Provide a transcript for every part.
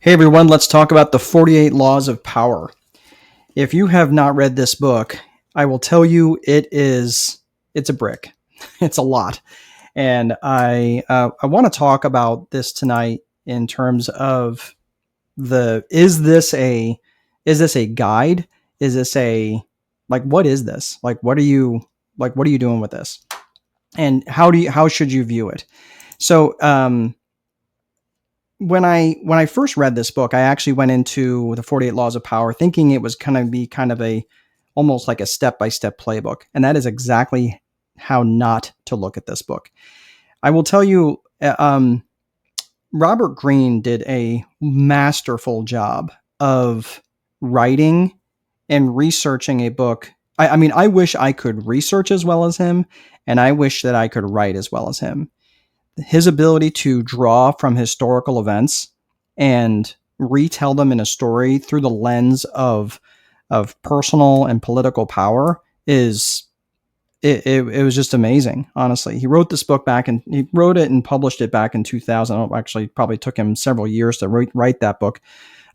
Hey everyone, let's talk about the 48 Laws of Power. If you have not read this book, I will tell you it's a brick. It's a lot. And I want to talk about this tonight in terms of the is this a guide? Is this a what is this? What are you doing with this? And how should you view it? So when I first read this book, I actually went into the 48 Laws of Power thinking it was going to be kind of a almost like a step-by-step playbook, and that is exactly how not to look at this book. I will tell you, Robert Greene did a masterful job of writing and researching a book. I mean, I wish I could research as well as him, and I wish that I could write as well as him. His ability to draw from historical events and retell them in a story through the lens of personal and political power is it was just amazing. Honestly, he wrote this book back and he wrote it and published it back in 2000. It actually probably took him several years to write that book.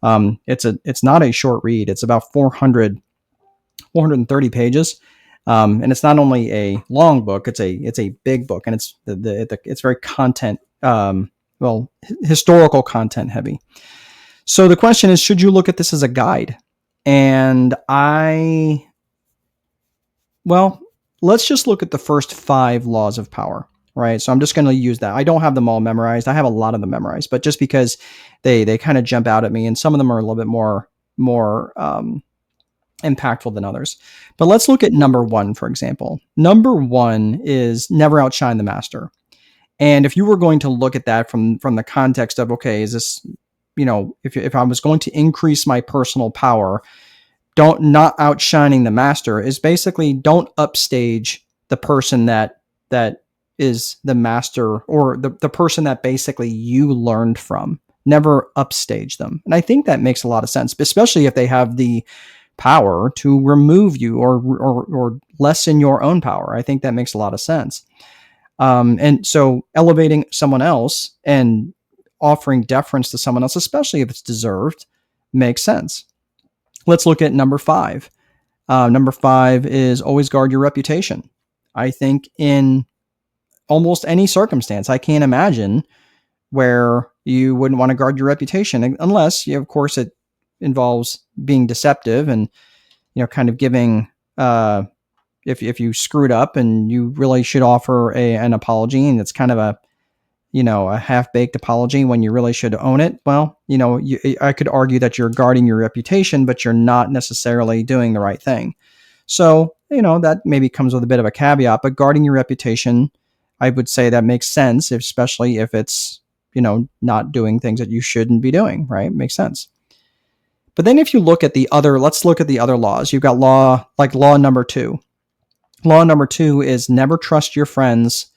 It's not a short read. It's about 430 pages. And it's not only a long book; it's a big book, and it's very content, historical content heavy. So the question is, should you look at this as a guide? And let's just look at the first 5 laws of power, right? So I'm just going to use that. I don't have them all memorized. I have a lot of them memorized, but just because they kind of jump out at me, and some of them are a little bit more impactful than others. But let's look at number 1, for example. Number 1 is never outshine the master. And if you were going to look at that from the context of, okay, is this, if I was going to increase my personal power, not outshining the master is basically don't upstage the person that is the master, or the person that basically you learned from. Never upstage them. And I think that makes a lot of sense, especially if they have the power to remove you or lessen your own power. I think that makes a lot of sense. And so elevating someone else and offering deference to someone else, especially if it's deserved, makes sense. Let's look at number 5. Number 5 is always guard your reputation. I think in almost any circumstance, I can't imagine where you wouldn't want to guard your reputation, unless, of course, it involves being deceptive and, kind of giving, if you screwed up and you really should offer an apology, and it's kind of a half-baked apology when you really should own it. Well, I could argue that you're guarding your reputation, but you're not necessarily doing the right thing. So, that maybe comes with a bit of a caveat, but guarding your reputation, I would say that makes sense, especially if it's, not doing things that you shouldn't be doing, right? Makes sense. But then if you look at let's look at the other laws. You've got law number 2. Law number 2 is never trust your friends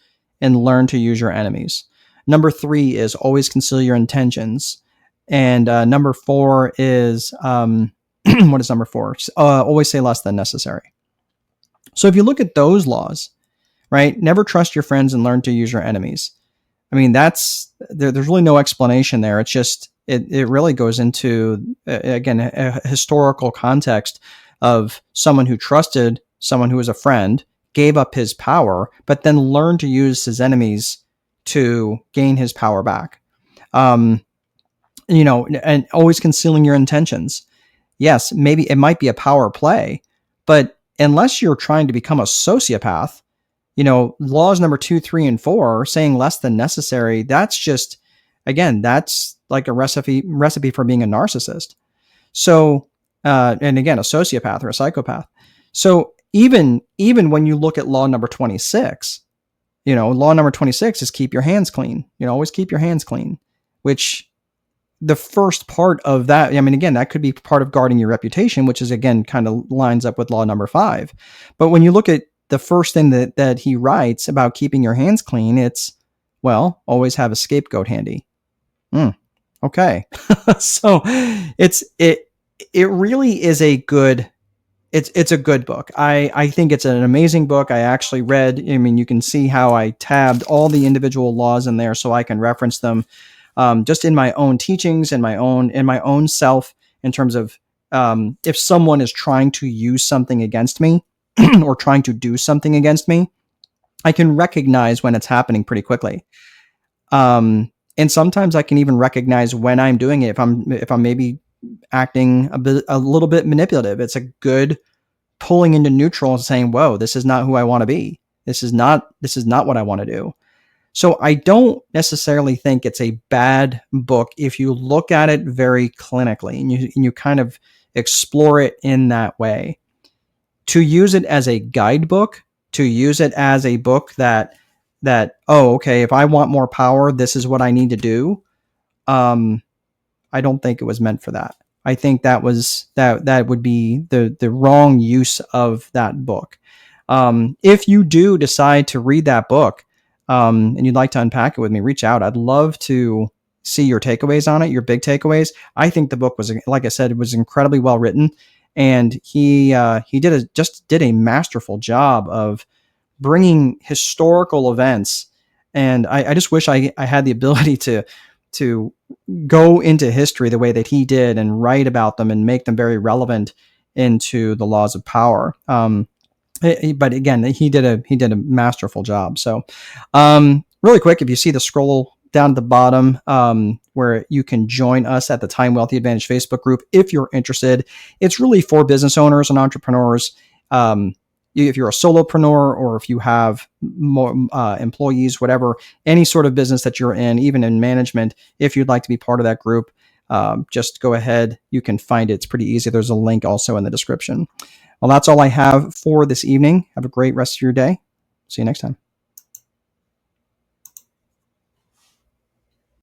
and learn to use your enemies. Number 3 is always conceal your intentions. And number 4 is, what is number 4? Always say less than necessary. So if you look at those laws, right, never trust your friends and learn to use your enemies. I mean, there's really no explanation there. It's just, it really goes into, again, a historical context of someone who trusted someone who was a friend, gave up his power, but then learned to use his enemies to gain his power back. And always concealing your intentions. Yes, maybe it might be a power play, but unless you're trying to become a sociopath, laws number 2, 3, and 4, saying less than necessary, that's just, again, that's like a recipe for being a narcissist. So, and again, a sociopath or a psychopath. So even when you look at law number 26, law number 26 is keep your hands clean. Always keep your hands clean, which the first part of that, I mean, again, that could be part of guarding your reputation, which is, again, kind of lines up with law number 5. But when you look at the first thing that he writes about keeping your hands clean, it's, well, always have a scapegoat handy. Okay. So it really is a good, it's a good book. I think it's an amazing book. I actually read, I mean, you can see how I tabbed all the individual laws in there so I can reference them. just in my own teachings and my own self, in terms of if someone is trying to use something against me or trying to do something against me, I can recognize when it's happening pretty quickly. And sometimes I can even recognize when I'm doing it. If I'm maybe acting a little bit manipulative, it's a good pulling into neutral and saying, "Whoa, this is not who I want to be. This is not what I want to do." So I don't necessarily think it's a bad book if you look at it very clinically and you kind of explore it in that way. To use it as a guidebook, to use it as a book that oh, okay, if I want more power, this is what I need to do. Um, I don't think it was meant for that. I think that would be the wrong use of that book. If you do decide to read that book, and you'd like to unpack it with me, reach out. I'd love to see your takeaways on it, your big takeaways. I think the book was, like I said, it was incredibly well written, and he did a masterful job of bringing historical events. And I just wish I had the ability to go into history the way that he did and write about them and make them very relevant into the laws of power. But again, he did a masterful job. So, really quick, if you see the scroll down at the bottom, where you can join us at the Time Wealthy Advantage Facebook group if you're interested. It's really for business owners and entrepreneurs. If you're a solopreneur or if you have more employees, whatever, any sort of business that you're in, even in management, if you'd like to be part of that group, just go ahead. You can find it. It's pretty easy. There's a link also in the description. Well, that's all I have for this evening. Have a great rest of your day. See you next time.